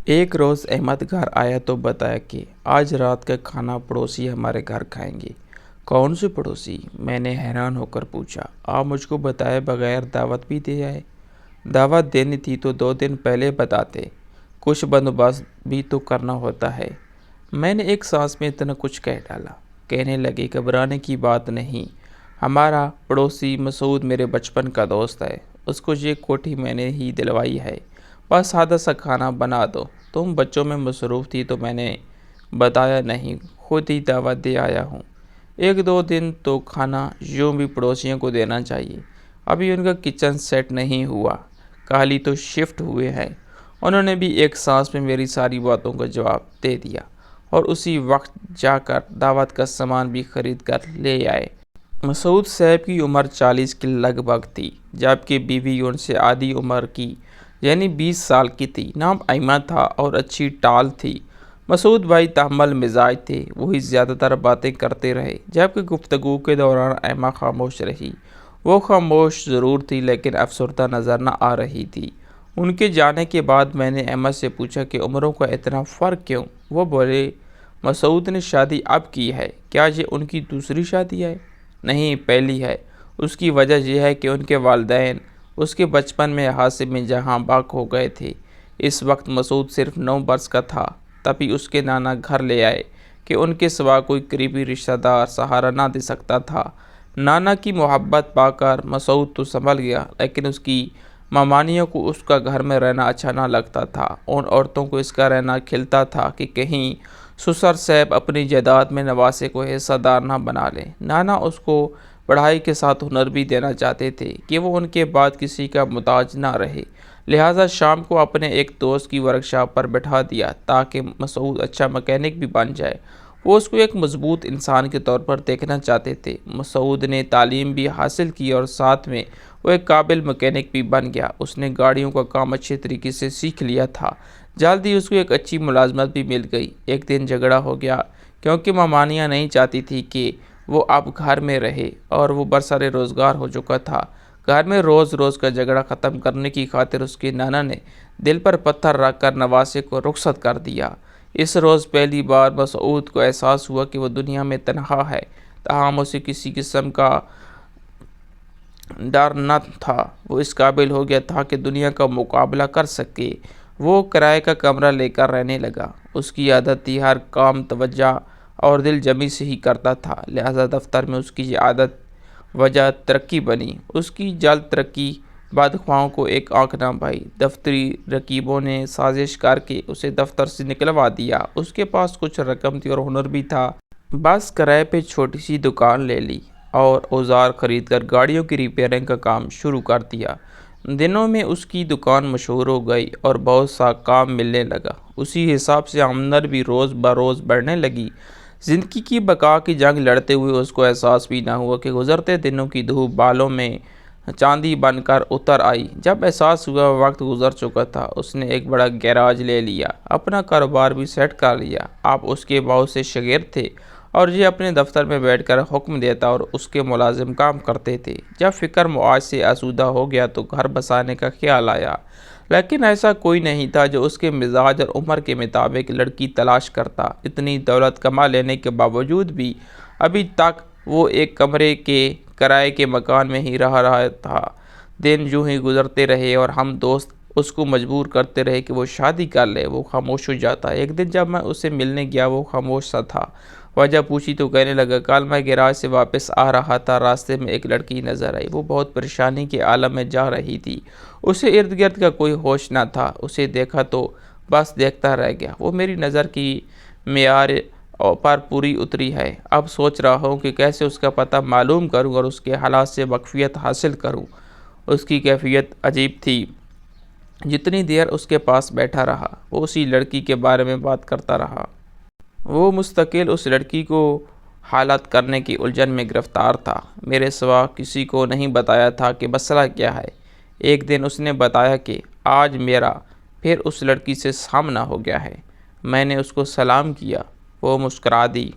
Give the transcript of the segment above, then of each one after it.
ایک روز احمد گھر آیا تو بتایا کہ آج رات کا کھانا پڑوسی ہمارے گھر کھائیں گے۔ کون سے پڑوسی؟ میں نے حیران ہو کر پوچھا۔ آپ مجھ کو بتائے بغیر دعوت بھی دے آئے۔ دعوت دینی تھی تو 2 دن پہلے بتاتے، کچھ بندوبست بھی تو کرنا ہوتا ہے۔ میں نے ایک سانس میں اتنا کچھ کہہ ڈالا۔ کہنے لگے گھبرانے کی بات نہیں، ہمارا پڑوسی مسعود میرے بچپن کا دوست ہے، اس کو یہ کوٹھی میں نے ہی دلوائی ہے، بس سادہ سا کھانا بنا دو۔ تم بچوں میں مصروف تھی تو میں نے بتایا نہیں، خود ہی دعوت دے آیا ہوں۔ 1-2 دن تو کھانا یوں بھی پڑوسیوں کو دینا چاہیے۔ ابھی ان کا کچن سیٹ نہیں ہوا، کل ہی تو شفٹ ہوئے ہیں۔ انہوں نے بھی ایک سانس میں میری ساری باتوں کا جواب دے دیا اور اسی وقت جا کر دعوت کا سامان بھی خرید کر لے آئے۔ مسعود صاحب کی عمر 40 کے لگ بھگ تھی، جبکہ بیوی ان سے آدھی عمر کی یعنی 20 سال کی تھی۔ نام ایمہ تھا اور اچھی ٹال تھی۔ مسعود بھائی تحمل مزاج تھے، وہی زیادہ تر باتیں کرتے رہے، جبکہ گفتگو کے دوران ایمہ خاموش رہی۔ وہ خاموش ضرور تھی لیکن افسردہ نظر نہ آ رہی تھی۔ ان کے جانے کے بعد میں نے ایمہ سے پوچھا کہ عمروں کا اتنا فرق کیوں؟ وہ بولے، مسعود نے شادی اب کی ہے۔ کیا یہ ان کی دوسری شادی ہے؟ نہیں، پہلی ہے۔ اس کی وجہ یہ ہے کہ ان کے والدین اس کے بچپن میں حادثے میں جہاں بھاگ ہو گئے تھے۔ اس وقت مسعود صرف 9 برس کا تھا، تبھی اس کے نانا گھر لے آئے کہ ان کے سوا کوئی قریبی رشتہ دار سہارا نہ دے سکتا تھا۔ نانا کی محبت پا کر مسعود تو سنبھل گیا، لیکن اس کی مامانیوں کو اس کا گھر میں رہنا اچھا نہ لگتا تھا۔ ان عورتوں کو اس کا رہنا کھلتا تھا کہ کہیں سسر صاحب اپنی جائیداد میں نواسے کو حصہ دار نہ بنا لیں۔ نانا اس کو پڑھائی کے ساتھ ہنر بھی دینا چاہتے تھے کہ وہ ان کے بعد کسی کا محتاج نہ رہے، لہٰذا شام کو اپنے ایک دوست کی ورکشاپ پر بٹھا دیا تاکہ مسعود اچھا مکینک بھی بن جائے۔ وہ اس کو ایک مضبوط انسان کے طور پر دیکھنا چاہتے تھے۔ مسعود نے تعلیم بھی حاصل کی اور ساتھ میں وہ ایک قابل مکینک بھی بن گیا۔ اس نے گاڑیوں کا کام اچھے طریقے سے سیکھ لیا تھا۔ جلد ہی اس کو ایک اچھی ملازمت بھی مل گئی۔ ایک دن جھگڑا ہو گیا کیونکہ مامانیاں نہیں چاہتی تھی کہ وہ اب گھر میں رہے اور وہ برسر روزگار ہو چکا تھا۔ گھر میں روز روز کا جھگڑا ختم کرنے کی خاطر اس کے نانا نے دل پر پتھر رکھ کر نواسے کو رخصت کر دیا۔ اس روز پہلی بار مسعود کو احساس ہوا کہ وہ دنیا میں تنہا ہے، تاہم اسے کسی قسم کا ڈر نہ تھا۔ وہ اس قابل ہو گیا تھا کہ دنیا کا مقابلہ کر سکے۔ وہ کرائے کا کمرہ لے کر رہنے لگا۔ اس کی عادت تھی ہر کام توجہ اور دل جمی سے ہی کرتا تھا، لہٰذا دفتر میں اس کی یہ عادت وجہ ترقی بنی۔ اس کی جلد ترقی بدخواہوں کو ایک آنکھ نہ بھائی۔ دفتری رقیبوں نے سازش کر کے اسے دفتر سے نکلوا دیا۔ اس کے پاس کچھ رقم تھی اور ہنر بھی تھا، بس کرائے پہ چھوٹی سی دکان لے لی اور اوزار خرید کر گاڑیوں کی ریپیئرنگ کا کام شروع کر دیا۔ دنوں میں اس کی دکان مشہور ہو گئی اور بہت سا کام ملنے لگا۔ اسی حساب سے آمدنی بھی روز بروز بڑھنے لگی۔ زندگی کی بقا کی جنگ لڑتے ہوئے اس کو احساس بھی نہ ہوا کہ گزرتے دنوں کی دھوپ بالوں میں چاندی بن کر اتر آئی۔ جب احساس ہوا وقت گزر چکا تھا، اس نے ایک بڑا گیراج لے لیا، اپنا کاروبار بھی سیٹ کر لیا۔ اب اس کے بہت سے شاگرد تھے اور یہ اپنے دفتر میں بیٹھ کر حکم دیتا اور اس کے ملازم کام کرتے تھے۔ جب فکر معاش سے آسودہ ہو گیا تو گھر بسانے کا خیال آیا، لیکن ایسا کوئی نہیں تھا جو اس کے مزاج اور عمر کے مطابق لڑکی تلاش کرتا۔ اتنی دولت کما لینے کے باوجود بھی ابھی تک وہ ایک کمرے کے کرائے کے مکان میں ہی رہا تھا۔ دن یوں ہی گزرتے رہے اور ہم دوست اس کو مجبور کرتے رہے کہ وہ شادی کر لے۔ وہ خاموش ہو جاتا۔ ایک دن جب میں اسے ملنے گیا وہ خاموش سا تھا۔ وجہ پوچھی تو کہنے لگا، کل میں گیراج سے واپس آ رہا تھا، راستے میں ایک لڑکی نظر آئی۔ وہ بہت پریشانی کے عالم میں جا رہی تھی۔ اسے ارد گرد کا کوئی ہوش نہ تھا۔ اسے دیکھا تو بس دیکھتا رہ گیا۔ وہ میری نظر کی معیار پر پوری اتری ہے۔ اب سوچ رہا ہوں کہ کیسے اس کا پتہ معلوم کروں اور اس کے حالات سے واقفیت حاصل کروں۔ اس کی کیفیت عجیب تھی۔ جتنی دیر اس کے پاس بیٹھا رہا، وہ اسی لڑکی کے بارے میں بات کرتا رہا۔ وہ مستقل اس لڑکی کو حالت کرنے کی الجھن میں گرفتار تھا۔ میرے سوا کسی کو نہیں بتایا تھا کہ مسئلہ کیا ہے۔ ایک دن اس نے بتایا کہ آج میرا پھر اس لڑکی سے سامنا ہو گیا ہے۔ میں نے اس کو سلام کیا۔ وہ مسکرا دی۔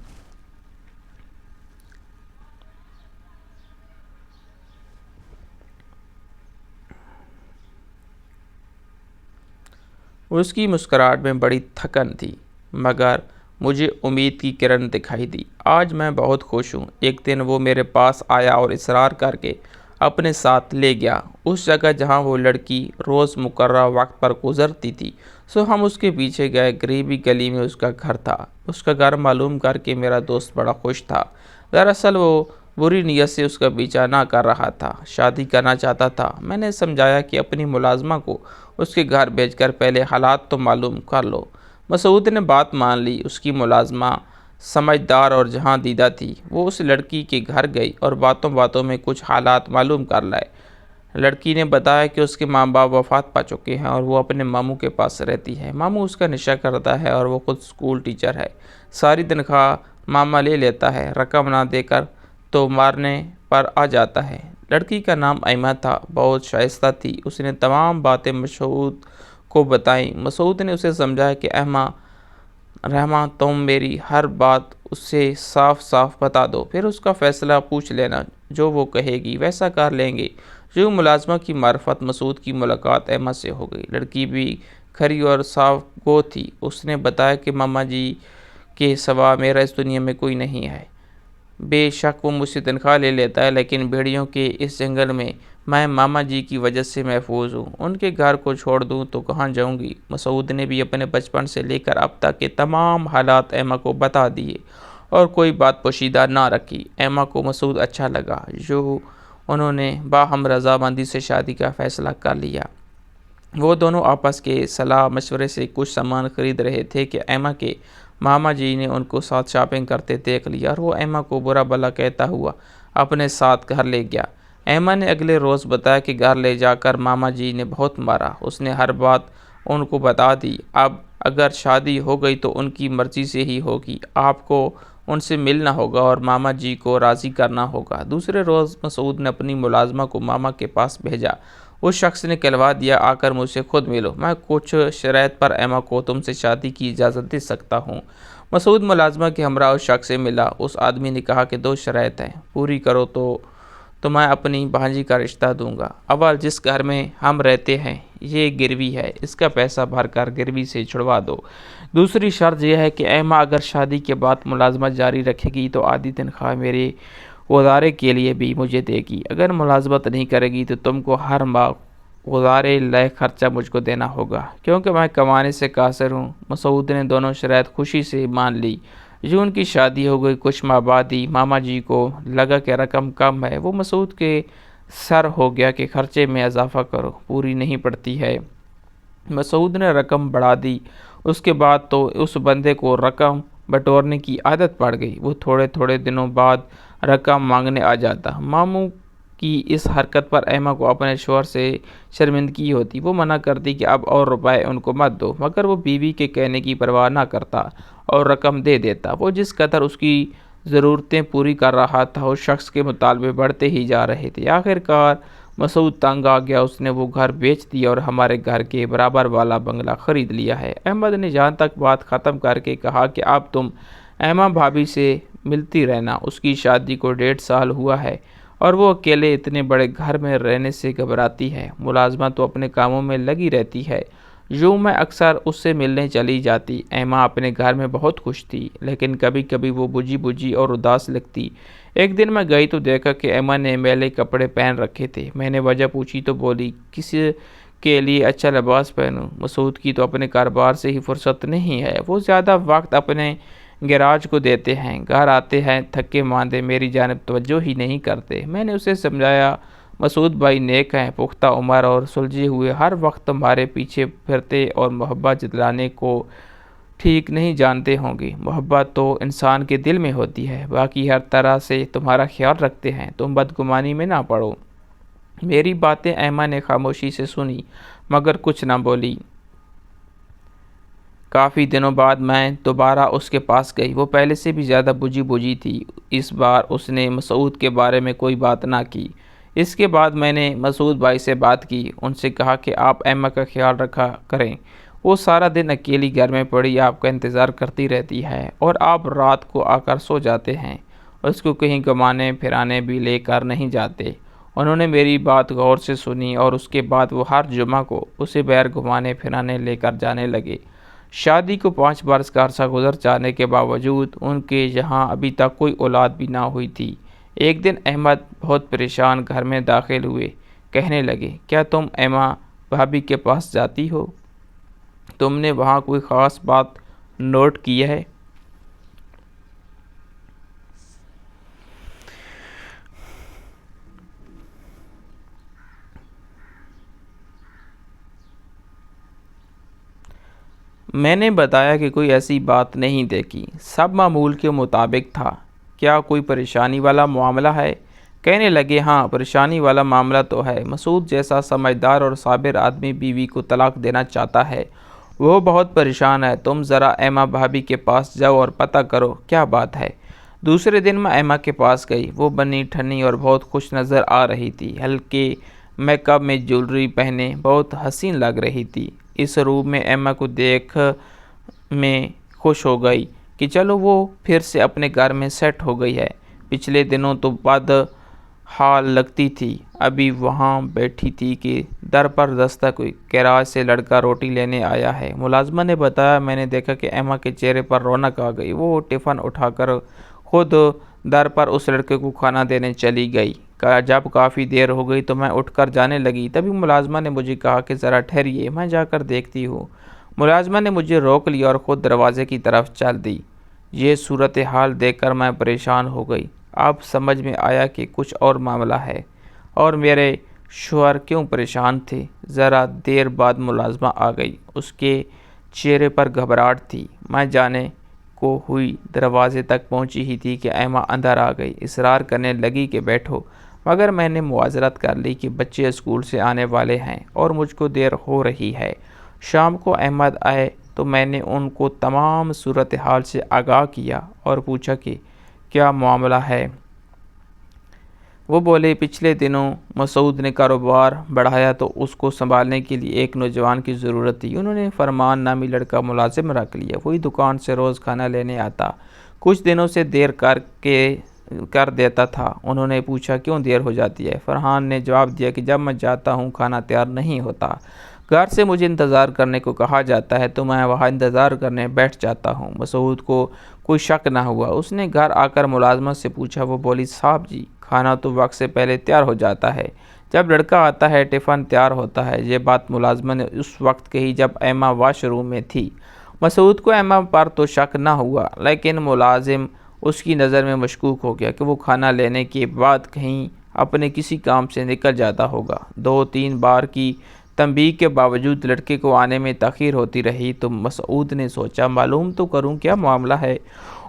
اس کی مسکراہٹ میں بڑی تھکن تھی، مگر مجھے امید کی کرن دکھائی دی۔ آج میں بہت خوش ہوں۔ ایک دن وہ میرے پاس آیا اور اصرار کر کے اپنے ساتھ لے گیا، اس جگہ جہاں وہ لڑکی روز مقررہ وقت پر گزرتی تھی۔ سو ہم اس کے پیچھے گئے۔ قریبی گلی میں اس کا گھر تھا۔ اس کا گھر معلوم کر کے میرا دوست بڑا خوش تھا۔ دراصل وہ بری نیت سے اس کا پیچھا نہ کر رہا تھا، شادی کرنا چاہتا تھا۔ میں نے سمجھایا کہ اپنی ملازمہ کو اس کے گھر بھیج کر پہلے حالات تو معلوم کر لو۔ مسعود نے بات مان لی۔ اس کی ملازمہ سمجھدار اور جہاں دیدہ تھی۔ وہ اس لڑکی کے گھر گئی اور باتوں باتوں میں کچھ حالات معلوم کر لائے۔ لڑکی نے بتایا کہ اس کے ماں باپ وفات پا چکے ہیں اور وہ اپنے ماموں کے پاس رہتی ہے۔ ماموں اس کا نشہ کرتا ہے اور وہ خود اسکول ٹیچر ہے۔ ساری تنخواہ ماما لے لیتا ہے، رقم نہ دے کر تو مارنے پر آ جاتا ہے۔ لڑکی کا نام ایمہ تھا، بہت شائستہ تھی۔ اس نے تمام باتیں مسعود کو بتائیں۔ مسعود نے اسے سمجھایا کہ رحمہ تم میری ہر بات اس سے صاف صاف بتا دو، پھر اس کا فیصلہ پوچھ لینا، جو وہ کہے گی ویسا کر لیں گے۔ جو ملازمہ کی معرفت مسعود کی ملاقات ایمہ سے ہو گئی۔ لڑکی بھی کھری اور صاف گو تھی۔ اس نے بتایا کہ ماما جی کے سوا میرا اس دنیا میں کوئی نہیں ہے۔ بے شک وہ مجھ سے تنخواہ لے لیتا ہے، لیکن بھیڑیوں کے اس جنگل میں ماما جی کی وجہ سے محفوظ ہوں۔ ان کے گھر کو چھوڑ دوں تو کہاں جاؤں گی؟ مسعود نے بھی اپنے بچپن سے لے کر اب تک کے تمام حالات ایمہ کو بتا دیے اور کوئی بات پوشیدہ نہ رکھی۔ ایمہ کو مسعود اچھا لگا۔ جو انہوں نے باہم رضامندی سے شادی کا فیصلہ کر لیا۔ وہ دونوں آپس کے صلاح مشورے سے کچھ سامان خرید رہے تھے کہ ایمہ کے ماما جی نے ان کو ساتھ شاپنگ کرتے دیکھ لیا اور وہ ایمہ کو برا بھلا کہتا ہوا اپنے ساتھ گھر لے گیا۔ ایمہ نے اگلے روز بتایا کہ گھر لے جا کر ماما جی نے بہت مارا۔ اس نے ہر بات ان کو بتا دی۔ اب اگر شادی ہو گئی تو ان کی مرضی سے ہی ہوگی، آپ کو ان سے ملنا ہوگا اور ماما جی کو راضی کرنا ہوگا۔ دوسرے روز مسعود نے اپنی ملازمہ کو ماما کے پاس بھیجا۔ اس شخص نے کہلوا دیا، آ کر مجھ سے خود ملو، میں کچھ شرائط پر ایمہ کو تم سے شادی کی اجازت دے سکتا ہوں۔ مسعود ملازمہ کے ہمراہ اس شخص سے ملا۔ اس آدمی نے کہا کہ 2 شرائط ہیں، پوری کرو تو میں اپنی بھانجی کا رشتہ دوں گا۔ اول، جس گھر میں ہم رہتے ہیں یہ گروی ہے، اس کا پیسہ بھر کر گروی سے چھڑوا دو۔ دوسری شرط یہ ہے کہ ایمہ اگر شادی کے بعد ملازمت جاری رکھے گی تو آدھی تنخواہ میرے گزارے کے لیے بھی مجھے دے گی۔ اگر ملازمت نہیں کرے گی تو تم کو ہر ماہ گزارے لائق خرچہ مجھ کو دینا ہوگا، کیونکہ میں کمانے سے قاصر ہوں۔ مسعود نے دونوں شرائط خوشی سے مان لی۔ جو ان کی شادی ہو گئی، کچھ ماہ بعد ہی ماما جی کو لگا کہ رقم کم ہے۔ وہ مسعود کے سر ہو گیا کہ خرچے میں اضافہ کرو، پوری نہیں پڑتی ہے۔ مسعود نے رقم بڑھا دی۔ اس کے بعد تو اس بندے کو رقم بٹورنے کی عادت پڑ گئی۔ وہ تھوڑے تھوڑے دنوں بعد رقم مانگنے آ جاتا۔ ماموں کی اس حرکت پر ایمہ کو اپنے شوہر سے شرمندگی ہوتی۔ وہ منع کرتی کہ اب اور روپے ان کو مت دو، مگر وہ بیوی کے کہنے کی پرواہ نہ کرتا اور رقم دے دیتا۔ وہ جس قدر اس کی ضرورتیں پوری کر رہا تھا، اس شخص کے مطالبے بڑھتے ہی جا رہے تھے۔ آخر کار مسعود تنگ آ گیا۔ اس نے وہ گھر بیچ دیا اور ہمارے گھر کے برابر والا بنگلہ خرید لیا ہے۔ احمد نے جہاں تک بات ختم کر کے کہا کہ اب تم ایمہ بھابھی سے ملتی رہنا۔ اس کی شادی کو 1.5 سال ہوا ہے اور وہ اکیلے اتنے بڑے گھر میں رہنے سے گھبراتی ہے۔ ملازمہ تو اپنے کاموں میں لگی رہتی ہے۔ یوں میں اکثر اس سے ملنے چلی جاتی۔ ایمہ اپنے گھر میں بہت خوش تھی، لیکن کبھی کبھی وہ بجھی بجھی اور اداس لگتی۔ ایک دن میں گئی تو دیکھا کہ ایمہ نے میلے کپڑے پہن رکھے تھے۔ میں نے وجہ پوچھی تو بولی، کسی کے لیے اچھا لباس پہنوں؟ مسعود کی تو اپنے کاروبار سے ہی فرصت نہیں ہے۔ وہ زیادہ وقت اپنے گیراج کو دیتے ہیں، گھر آتے ہیں تھکے ماندے، میری جانب توجہ ہی نہیں کرتے۔ میں نے اسے سمجھایا، مسعود بھائی نیک ہیں، پختہ عمر اور سلجھے ہوئے، ہر وقت تمہارے پیچھے پھرتے اور محبت جتلانے کو ٹھیک نہیں جانتے ہوں گے۔ محبت تو انسان کے دل میں ہوتی ہے، باقی ہر طرح سے تمہارا خیال رکھتے ہیں، تم بدگمانی میں نہ پڑو۔ میری باتیں ایمہ نے خاموشی سے سنی مگر کچھ نہ بولی۔ کافی دنوں بعد میں دوبارہ اس کے پاس گئی۔ وہ پہلے سے بھی زیادہ بجھی بجھی تھی۔ اس بار اس نے مسعود کے بارے میں کوئی بات نہ کی۔ اس کے بعد میں نے مسعود بھائی سے بات کی، ان سے کہا کہ آپ ایمہ کا خیال رکھا کریں۔ وہ سارا دن اکیلی گھر میں پڑی آپ کا انتظار کرتی رہتی ہے اور آپ رات کو آ کر سو جاتے ہیں۔ اس کو کہیں گھمانے پھرانے بھی لے کر نہیں جاتے۔ انہوں نے میری بات غور سے سنی اور اس کے بعد وہ ہر جمعہ کو اسے باہر گھمانے پھرانے لے کر جانے لگے۔ شادی کو 5 برس کا عرصہ گزر جانے کے باوجود ان کے یہاں ابھی تک کوئی اولاد بھی نہ ہوئی تھی۔ ایک دن احمد بہت پریشان گھر میں داخل ہوئے، کہنے لگے، کیا تم ایما بھابھی کے پاس جاتی ہو؟ تم نے وہاں کوئی خاص بات نوٹ کی ہے؟ میں نے بتایا کہ کوئی ایسی بات نہیں دیکھی، سب معمول کے مطابق تھا۔ کیا کوئی پریشانی والا معاملہ ہے؟ کہنے لگے، ہاں پریشانی والا معاملہ تو ہے۔ مسعود جیسا سمجھدار اور صابر آدمی بیوی کو طلاق دینا چاہتا ہے، وہ بہت پریشان ہے۔ تم ذرا ایما بھابھی کے پاس جاؤ اور پتہ کرو کیا بات ہے۔ دوسرے دن میں ایما کے پاس گئی۔ وہ بنی ٹھنی اور بہت خوش نظر آ رہی تھی، ہلکے میک اپ میں جیولری پہنے بہت حسین لگ رہی تھی۔ اس روپ میں ایما کو دیکھ میں خوش ہو گئی کہ چلو وہ پھر سے اپنے گھر میں سیٹ ہو گئی ہے۔ پچھلے دنوں تو بد حال لگتی تھی، ابھی وہاں بیٹھی تھی کہ در پر دستک ہوئی۔ گیراج سے لڑکا روٹی لینے آیا ہے، ملازمہ نے بتایا۔ میں نے دیکھا کہ ایما کے چہرے پر رونق آ گئی۔ وہ ٹفن اٹھا کر خود در پر اس لڑکے کو کھانا دینے چلی گئی۔ جب کافی دیر ہو گئی تو میں اٹھ کر جانے لگی، تبھی ملازمہ نے مجھے کہا کہ ذرا ٹھہریے، میں جا کر دیکھتی ہوں۔ ملازمہ نے مجھے روک لیا اور خود دروازے کی طرف چل دی۔ یہ صورتحال دیکھ کر میں پریشان ہو گئی۔ اب سمجھ میں آیا کہ کچھ اور معاملہ ہے اور میرے شوہر کیوں پریشان تھے۔ ذرا دیر بعد ملازمہ آ گئی، اس کے چہرے پر گھبراہٹ تھی۔ میں جانے کو ہوئی دروازے تک پہنچی ہی تھی کہ ایما اندر آ گئی، اصرار کرنے لگی کہ بیٹھو، مگر میں نے معذرت کر لی کہ بچے اسکول سے آنے والے ہیں اور مجھ کو دیر ہو رہی ہے۔ شام کو احمد آئے تو میں نے ان کو تمام صورتحال سے آگاہ کیا اور پوچھا کہ کیا معاملہ ہے۔ وہ بولے، پچھلے دنوں مسعود نے کاروبار بڑھایا تو اس کو سنبھالنے کے لیے ایک نوجوان کی ضرورت تھی۔ انہوں نے فرمان نامی لڑکا ملازم رکھ لیا، وہی دکان سے روز کھانا لینے آتا، کچھ دنوں سے دیر کر دیتا تھا۔ انہوں نے پوچھا کیوں دیر ہو جاتی ہے؟ فرحان نے جواب دیا کہ جب میں جاتا ہوں کھانا تیار نہیں ہوتا، گھر سے مجھے انتظار کرنے کو کہا جاتا ہے تو میں وہاں انتظار کرنے بیٹھ جاتا ہوں۔ مسعود کو کوئی شک نہ ہوا، اس نے گھر آ کر ملازمت سے پوچھا۔ وہ بولی، صاحب جی کھانا تو وقت سے پہلے تیار ہو جاتا ہے، جب لڑکا آتا ہے ٹفن تیار ہوتا ہے۔ یہ بات ملازمہ نے اس وقت کہی جب ایما واش روم میں تھی۔ مسعود کو ایما پر تو شک نہ ہوا، لیکن ملازم اس کی نظر میں مشکوک ہو گیا کہ وہ کھانا لینے کے بعد کہیں اپنے کسی کام سے نکل جاتا ہوگا۔ 2-3 بار کی تنبیہ کے باوجود لڑکے کو آنے میں تاخیر ہوتی رہی تو مسعود نے سوچا معلوم تو کروں کیا معاملہ ہے۔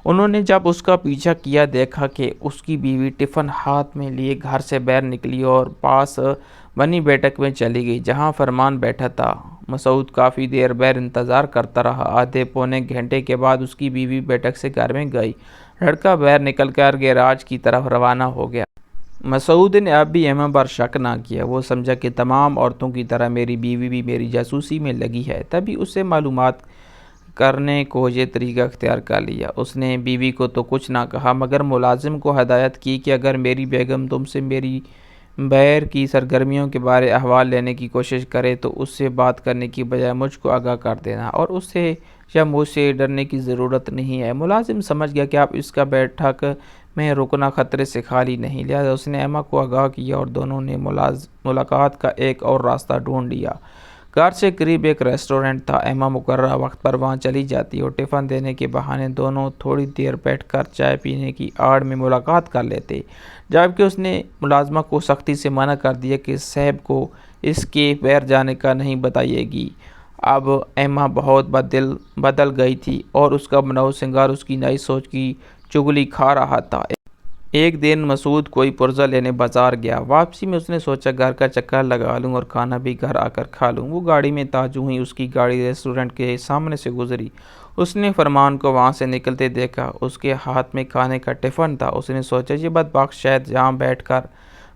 انہوں نے جب اس کا پیچھا کیا، دیکھا کہ اس کی بیوی ٹفن ہاتھ میں لیے گھر سے باہر نکلی اور پاس بنی بیٹھک میں چلی گئی جہاں فرمان بیٹھا تھا۔ مسعود کافی دیر باہر انتظار کرتا رہا۔ آدھے پونے گھنٹے کے بعد اس کی بیوی بیٹھک سے گھر میں گئی۔ لڑکا باہر نکل کر گیراج کی طرف روانہ ہو گیا۔ مسعود نے اب بھی ایما پر شک نہ کیا۔ وہ سمجھا کہ تمام عورتوں کی طرح میری بیوی بھی میری جاسوسی میں لگی ہے، تبھی اسے معلومات کرنے کو یہ طریقہ اختیار کر لیا۔ اس نے بیوی کو تو کچھ نہ کہا، مگر ملازم کو ہدایت کی کہ اگر میری بیگم تم سے میری باہر کی سرگرمیوں کے بارے احوال لینے کی کوشش کرے تو اس سے بات کرنے کی بجائے مجھ کو آگاہ کر دینا، اور اس سے یا مجھ سے ڈرنے کی ضرورت نہیں ہے۔ ملازم سمجھ گیا کہ اب اس کا بیٹھک میں رکنا خطرے سے خالی نہیں، لہذا اس نے ایما کو آگاہ کیا اور دونوں نے ملاقات کا ایک اور راستہ ڈھونڈ لیا۔ گھر سے قریب ایک ریسٹورنٹ تھا۔ ایما مقررہ وقت پر وہاں چلی جاتی اور ٹفن دینے کے بہانے دونوں تھوڑی دیر بیٹھ کر چائے پینے کی آڑ میں ملاقات کر لیتے، جبکہ اس نے ملازمہ کو سختی سے منع کر دیا کہ صاحب کو اس کے باہر جانے کا نہیں بتائے گی۔ اب ایما بہت بدل گئی تھی اور اس کا بناؤ سنگار اس کی نئی سوچ کی چغلی کھا رہا تھا۔ ایک دن مسعود کوئی پرزہ لینے بازار گیا۔ واپسی میں اس نے سوچا گھر کا چکر لگا لوں اور کھانا بھی گھر آ کر کھا لوں۔ وہ گاڑی میں تھا، جو ہی اس کی گاڑی ریسٹورنٹ کے سامنے سے گزری اس نے فرمان کو وہاں سے نکلتے دیکھا۔ اس کے ہاتھ میں کھانے کا ٹفن تھا۔ اس نے سوچا یہ بدبخت شاید یہاں بیٹھ کر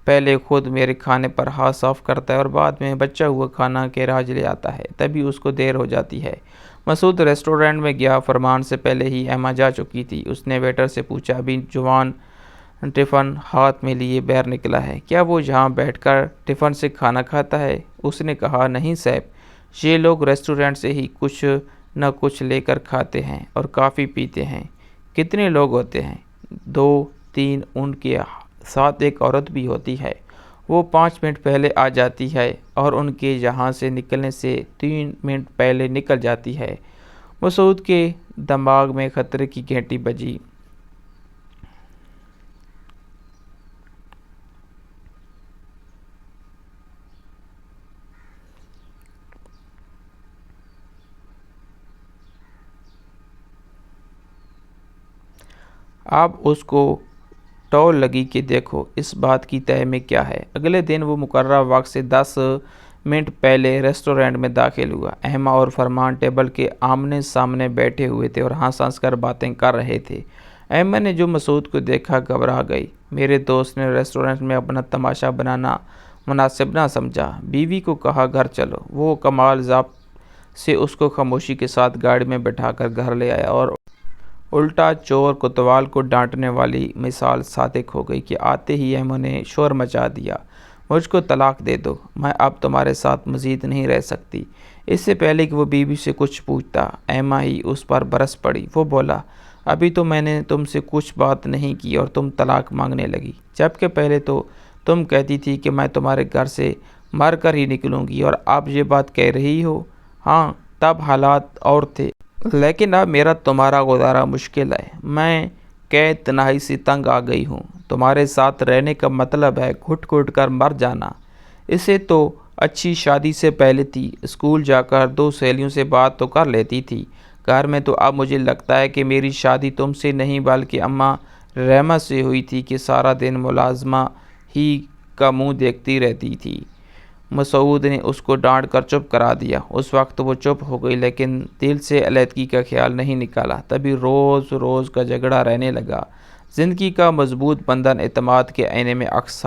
پہلے خود میرے کھانے پر ہاتھ صاف کرتا ہے اور بعد میں بچا ہوا کھانا گیراج لے آتا ہے، تبھی اس کو دیر ہو جاتی ہے۔ مسعود ریسٹورنٹ میں گیا۔ فرمان سے پہلے ہی ایما جا چکی تھی۔ اس نے ویٹر سے پوچھا، ابھی جوان ٹفن ہاتھ میں لیے باہر نکلا ہے۔ کیا وہ یہاں بیٹھ کر ٹفن سے کھانا کھاتا ہے؟ اس نے کہا، نہیں صاحب، یہ لوگ ریسٹورنٹ سے ہی کچھ نہ کچھ لے کر کھاتے ہیں اور کافی پیتے ہیں۔ کتنے لوگ ہوتے ہیں؟ 2 3، ان کے ساتھ ایک عورت بھی ہوتی ہے۔ وہ 5 منٹ پہلے آ جاتی ہے اور ان کے یہاں سے نکلنے سے 3 منٹ پہلے نکل جاتی ہے۔ مسعود کے دماغ میں خطرے کی گھنٹی بجی۔ اب اس کو ٹول لگی کہ دیکھو اس بات کی تہ میں کیا ہے۔ اگلے دن وہ مقررہ وقت سے 10 منٹ پہلے ریسٹورنٹ میں داخل ہوا۔ احمد اور فرمان ٹیبل کے آمنے سامنے بیٹھے ہوئے تھے اور ہنس ہنس کر باتیں کر رہے تھے۔ احمد نے جو مسعود کو دیکھا گھبرا گئی۔ میرے دوست نے ریسٹورنٹ میں اپنا تماشا بنانا مناسب نہ سمجھا۔ بیوی کو کہا گھر چلو۔ وہ کمال ضبط سے اس کو خاموشی کے ساتھ گاڑی میں بٹھا کر گھر لے آیا اور الٹا چور کوتوال کو ڈانٹنے والی مثال صادق ہو گئی کہ آتے ہی احمد نے شور مچا دیا، مجھ کو طلاق دے دو، میں اب تمہارے ساتھ مزید نہیں رہ سکتی۔ اس سے پہلے کہ وہ بیوی سے کچھ پوچھتا، احمد ہی اس پر برس پڑی۔ وہ بولا، ابھی تو میں نے تم سے کچھ بات نہیں کی اور تم طلاق مانگنے لگی، جبکہ پہلے تو تم کہتی تھی کہ میں تمہارے گھر سے مر کر ہی نکلوں گی اور اب یہ بات کہہ رہی ہو۔ ہاں، تب حالات اور تھے، لیکن اب میرا تمہارا گزارا مشکل ہے۔ میں قید تنہائی سے تنگ آ گئی ہوں۔ تمہارے ساتھ رہنے کا مطلب ہے گھٹ گھٹ کر مر جانا۔ اسے تو اچھی شادی سے پہلے تھی، اسکول جا کر 2 سہیلیوں سے بات تو کر لیتی تھی۔ گھر میں تو اب مجھے لگتا ہے کہ میری شادی تم سے نہیں بلکہ اماں رحمہ سے ہوئی تھی کہ سارا دن ملازمہ ہی کا منہ دیکھتی رہتی تھی۔ مسعود نے اس کو ڈانٹ کر چپ کرا دیا۔ اس وقت وہ چپ ہو گئی، لیکن دل سے علیحدگی کا خیال نہیں نکالا۔ تبھی روز روز کا جھگڑا رہنے لگا۔ زندگی کا مضبوط بندھن اعتماد کے آئینے میں عکس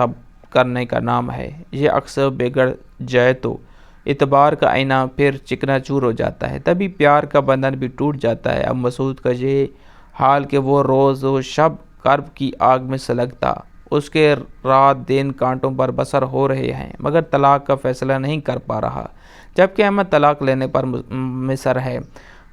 کرنے کا نام ہے۔ یہ عکس بگڑ جائے تو اعتبار کا آئینہ پھر چکنا چور ہو جاتا ہے، تبھی پیار کا بندھن بھی ٹوٹ جاتا ہے۔ اب مسعود کا یہ حال کہ وہ روز و شب کرب کی آگ میں سلگتا، اس کے رات دن کانٹوں پر بسر ہو رہے ہیں، مگر طلاق کا فیصلہ نہیں کر پا رہا، جبکہ احمد طلاق لینے پر مصر ہے۔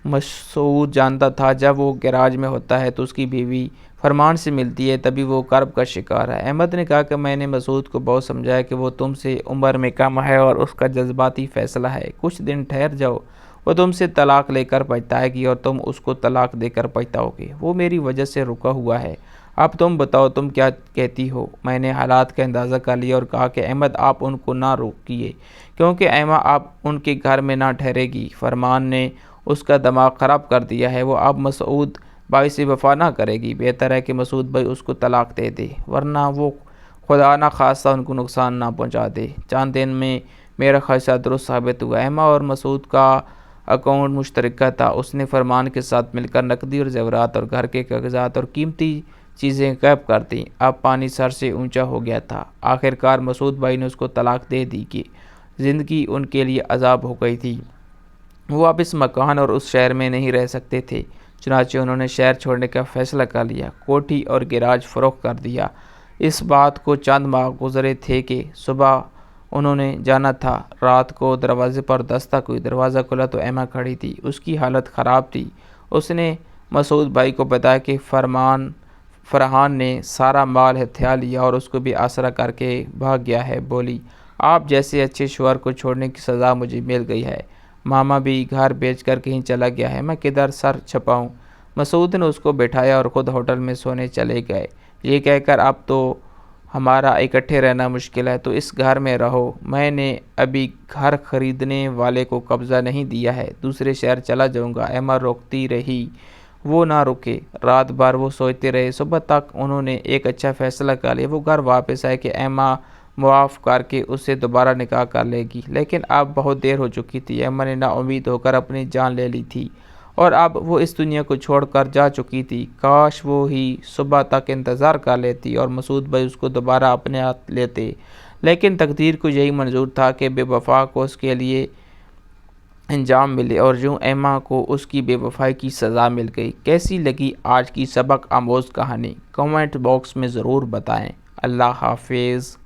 مسعود جانتا تھا جب وہ گیراج میں ہوتا ہے تو اس کی بیوی فرمان سے ملتی ہے، تبھی وہ کرب کا شکار ہے۔ احمد نے کہا کہ میں نے مسعود کو بہت سمجھایا کہ وہ تم سے عمر میں کم ہے اور اس کا جذباتی فیصلہ ہے، کچھ دن ٹھہر جاؤ، وہ تم سے طلاق لے کر پچھتائے گی اور تم اس کو طلاق دے کر پچھتاؤ گے۔ وہ میری وجہ سے رکا ہوا ہے، اب تم بتاؤ تم کیا کہتی ہو؟ میں نے حالات کا اندازہ کر لیا اور کہا کہ احمد آپ ان کو نہ روکیے، کیونکہ احمد اب ان کے گھر میں نہ ٹھہرے گی۔ فرمان نے اس کا دماغ خراب کر دیا ہے، وہ اب مسعود بھائی سے وفا نہ کرے گی۔ بہتر ہے کہ مسعود بھائی اس کو طلاق دے دے، ورنہ وہ خدا نہ خواستہ ان کو نقصان نہ پہنچا دے۔ چند دن میں میرا خدشہ درست ثابت ہوا۔ احمد اور مسعود کا اکاؤنٹ مشترکہ تھا۔ اس نے فرمان کے ساتھ مل کر نقدی اور زیورات اور گھر کے کاغذات اور قیمتی چیزیں غائب کر دیں۔ اب پانی سر سے اونچا ہو گیا تھا۔ آخر کار مسعود بھائی نے اس کو طلاق دے دی کہ زندگی ان کے لیے عذاب ہو گئی تھی۔ وہ اب اس مکان اور اس شہر میں نہیں رہ سکتے تھے، چنانچہ انہوں نے شہر چھوڑنے کا فیصلہ کر لیا، کوٹھی اور گیراج فروخت کر دیا۔ اس بات کو چند ماہ گزرے تھے کہ صبح انہوں نے جانا تھا۔ رات کو دروازے پر دستک ہوئی، دروازہ کھلا تو ایما کھڑی تھی، اس کی حالت خراب تھی۔ اس نے مسعود بھائی کو بتایا کہ فرحان نے سارا مال ہتھیا لیا اور اس کو بھی آسرا کر کے بھاگ گیا ہے۔ بولی، آپ جیسے اچھے شوہر کو چھوڑنے کی سزا مجھے مل گئی ہے، ماما بھی گھر بیچ کر کہیں چلا گیا ہے، میں کدھر سر چھپاؤں؟ مسعود نے اس کو بٹھایا اور خود ہوٹل میں سونے چلے گئے، یہ کہہ کر اب تو ہمارا اکٹھے رہنا مشکل ہے، تو اس گھر میں رہو۔ میں نے ابھی گھر خریدنے والے کو قبضہ نہیں دیا ہے، دوسرے شہر چلا جاؤں گا۔ ایما روکتی رہی، وہ نہ رکے۔ رات بھر وہ سوچتے رہے، صبح تک انہوں نے ایک اچھا فیصلہ کر لیا۔ وہ گھر واپس آئے کہ ایما معاف کر کے اسے دوبارہ نکاح کر لے گی، لیکن اب بہت دیر ہو چکی تھی۔ ایما نے نا امید ہو کر اپنی جان لے لی تھی اور اب وہ اس دنیا کو چھوڑ کر جا چکی تھی۔ کاش وہ ہی صبح تک انتظار کر لیتی اور مسعود بھائی اس کو دوبارہ اپنے ہاتھ لیتے، لیکن تقدیر کو یہی منظور تھا کہ بے وفا کو اس کے لیے انجام ملے اور یوں ایما کو اس کی بے وفائی کی سزا مل گئی۔ کیسی لگی آج کی سبق آموز کہانی؟ کمنٹ باکس میں ضرور بتائیں۔ اللہ حافظ۔